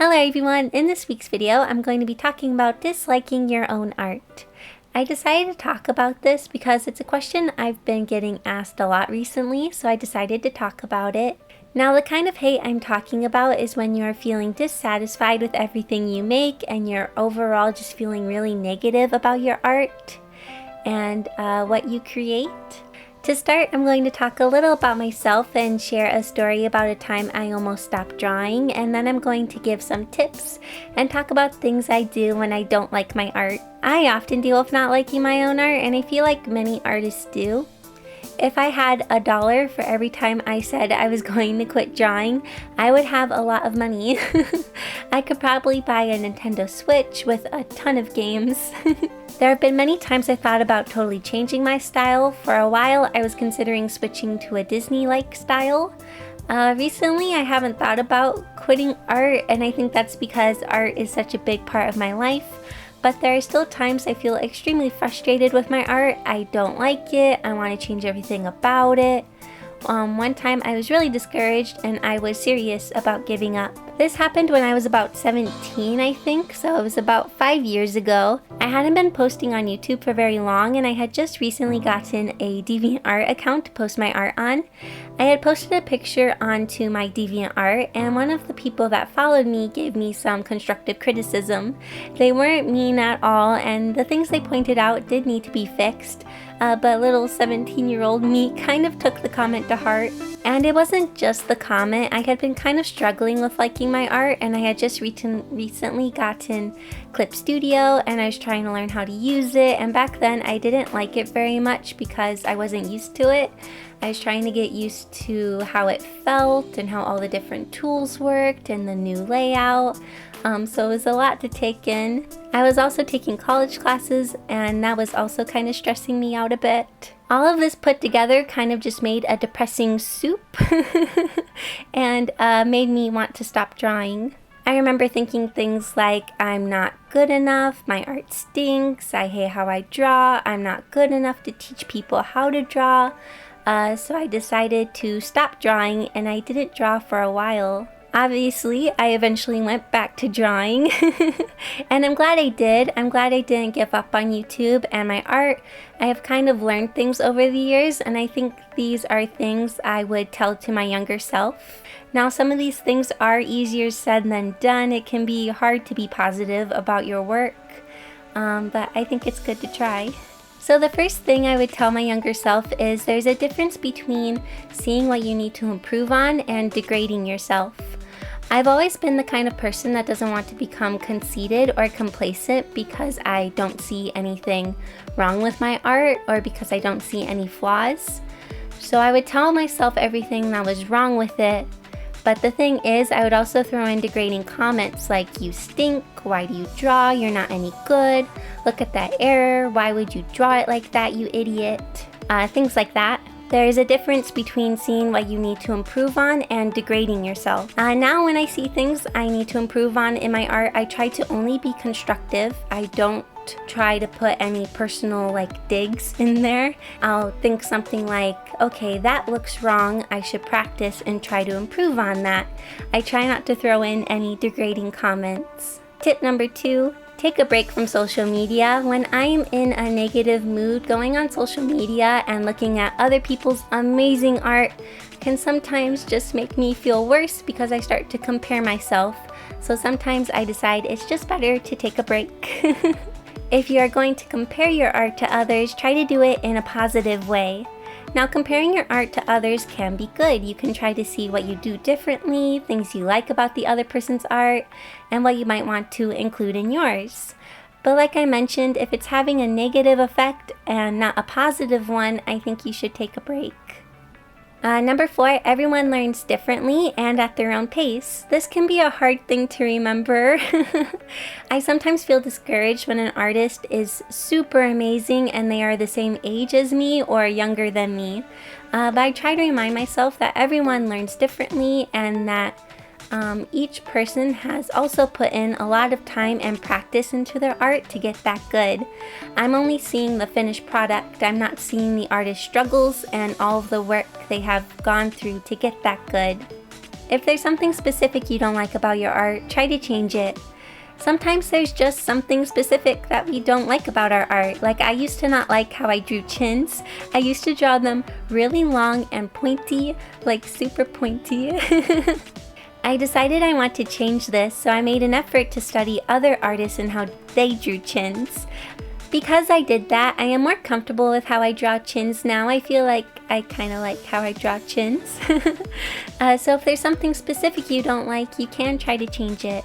Hello everyone, in this week's video I'm going to be talking about disliking your own art. I decided to talk about this because it's a question I've been getting asked a lot recently, so I decided to talk about it. Now the kind of hate I'm talking about is when you're feeling dissatisfied with everything you make and you're overall just feeling really negative about your art and what you create. To start, I'm going to talk a little about myself and share a story about a time I almost stopped drawing, and then I'm going to give some tips and talk about things I do when I don't like my art. I often deal with not liking my own art, and I feel like many artists do. If I had $1 for every time I said I was going to quit drawing, I would have a lot of money. I could probably buy a Nintendo Switch with a ton of games. There have been many times I thought about totally changing my style. For a while, I was considering switching to a Disney-like style. Recently, I haven't thought about quitting art, and I think that's because art is such a big part of my life. But there are still times I feel extremely frustrated with my art. I don't like it. I want to change everything about it. One time I was really discouraged and I was serious about giving up. This happened when I was about 17, I think, so it was about 5 years ago. I hadn't been posting on YouTube for very long, and I had just recently gotten a DeviantArt account to post my art on. I had posted a picture onto my DeviantArt, and one of the people that followed me gave me some constructive criticism. They weren't mean at all, and the things they pointed out did need to be fixed, but little 17-year-old me kind of took the comment to heart. And it wasn't just the comment. I had been kind of struggling with liking my art, and I had just recently gotten Clip Studio, and I was trying to learn how to use it, and back then I didn't like it very much because I wasn't used to it. I was trying to get used to how it felt and how all the different tools worked and the new layout. So it was a lot to take in. I was also taking college classes, and that was also kind of stressing me out a bit. All of this put together kind of just made a depressing soup and made me want to stop drawing. I remember thinking things like, I'm not good enough, my art stinks, I hate how I draw, I'm not good enough to teach people how to draw. So I decided to stop drawing, and I didn't draw for a while. Obviously, I eventually went back to drawing, and I'm glad I did. I'm glad I didn't give up on YouTube and my art. I have kind of learned things over the years, and I think these are things I would tell to my younger self. Now, some of these things are easier said than done. It can be hard to be positive about your work, but I think it's good to try. So the first thing I would tell my younger self is there's a difference between seeing what you need to improve on and degrading yourself. I've always been the kind of person that doesn't want to become conceited or complacent because I don't see anything wrong with my art or because I don't see any flaws. So I would tell myself everything that was wrong with it. But the thing is, I would also throw in degrading comments like, you stink, why do you draw, you're not any good, look at that error, why would you draw it like that, you idiot, things like that. There is a difference between seeing what you need to improve on and degrading yourself. Now when I see things I need to improve on in my art, I try to only be constructive. I don't try to put any personal digs in there. I'll think something like, okay, that looks wrong, I should practice and try to improve on that. I try not to throw in any degrading comments. Tip number 2, take a break from social media. When I'm in a negative mood, going on social media and looking at other people's amazing art can sometimes just make me feel worse because I start to compare myself. So sometimes I decide it's just better to take a break. If you are going to compare your art to others, try to do it in a positive way. Now, comparing your art to others can be good. You can try to see what you do differently, things you like about the other person's art, and what you might want to include in yours. But like I mentioned, if it's having a negative effect and not a positive one, I think you should take a break. Number 4, everyone learns differently and at their own pace. This can be a hard thing to remember. I sometimes feel discouraged when an artist is super amazing and they are the same age as me or younger than me. But I try to remind myself that everyone learns differently and that each person has also put in a lot of time and practice into their art to get that good. I'm only seeing the finished product. I'm not seeing the artist's struggles and all of the work they have gone through to get that good. If there's something specific you don't like about your art, try to change it. Sometimes there's just something specific that we don't like about our art. Like I used to not like how I drew chins. I used to draw them really long and pointy, like super pointy. I decided I want to change this, so I made an effort to study other artists and how they drew chins. Because I did that, I am more comfortable with how I draw chins now. I feel like I kind of like how I draw chins. So if there's something specific you don't like, you can try to change it.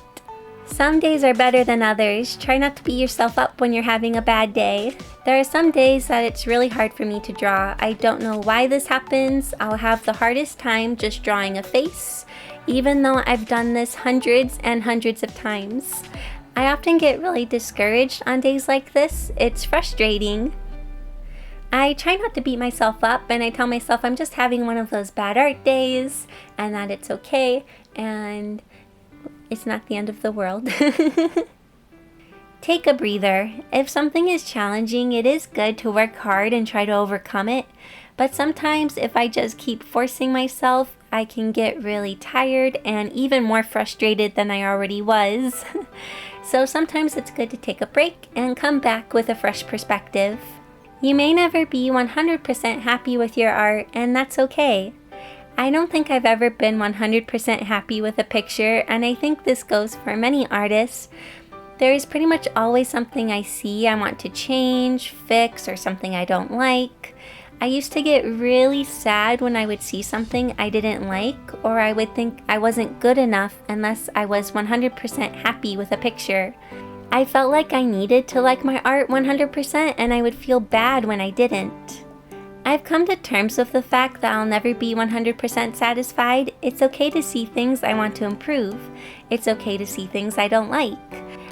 Some days are better than others. Try not to beat yourself up when you're having a bad day. There are some days that it's really hard for me to draw. I don't know why this happens. I'll have the hardest time just drawing a face, even though I've done this hundreds and hundreds of times. I often get really discouraged on days like this. It's frustrating. I try not to beat myself up, and I tell myself I'm just having one of those bad art days and that it's okay and it's not the end of the world. Take a breather. If something is challenging, it is good to work hard and try to overcome it. But sometimes if I just keep forcing myself, I can get really tired and even more frustrated than I already was. So sometimes it's good to take a break and come back with a fresh perspective. You may never be 100% happy with your art, and that's okay. I don't think I've ever been 100% happy with a picture, and I think this goes for many artists. There is pretty much always something I see I want to change, fix, or something I don't like. I used to get really sad when I would see something I didn't like, or I would think I wasn't good enough unless I was 100% happy with a picture. I felt like I needed to like my art 100%, and I would feel bad when I didn't. I've come to terms with the fact that I'll never be 100% satisfied. It's okay to see things I want to improve. It's okay to see things I don't like.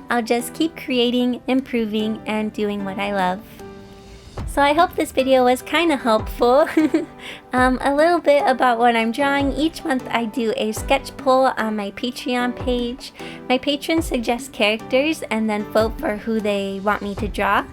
I'll just keep creating, improving, and doing what I love. So I hope this video was kind of helpful. A little bit about what I'm drawing. Each month I do a sketch poll on my Patreon page. My patrons suggest characters and then vote for who they want me to draw.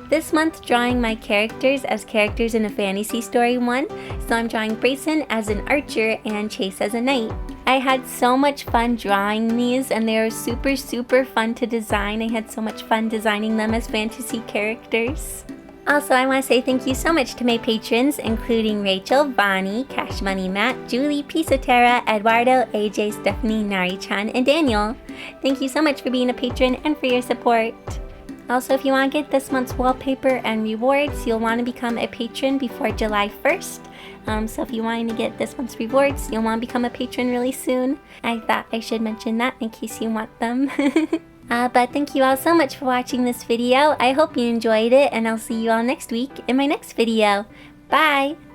This month, drawing my characters as characters in a fantasy story won, so I'm drawing Brayson as an archer and Chase as a knight. I had so much fun drawing these, and they are super fun to design. I had so much fun designing them as fantasy characters. Also, I want to say thank you so much to my patrons, including Rachel, Bonnie, Cash Money Matt, Julie, Pisotera, Eduardo, AJ, Stephanie, Nari-chan, and Daniel. Thank you so much for being a patron and for your support. Also, if you want to get this month's wallpaper and rewards, you'll want to become a patron before July 1st. So if you want to get this month's rewards, you'll want to become a patron really soon. I thought I should mention that in case you want them. But thank you all so much for watching this video. I hope you enjoyed it, and I'll see you all next week in my next video. Bye!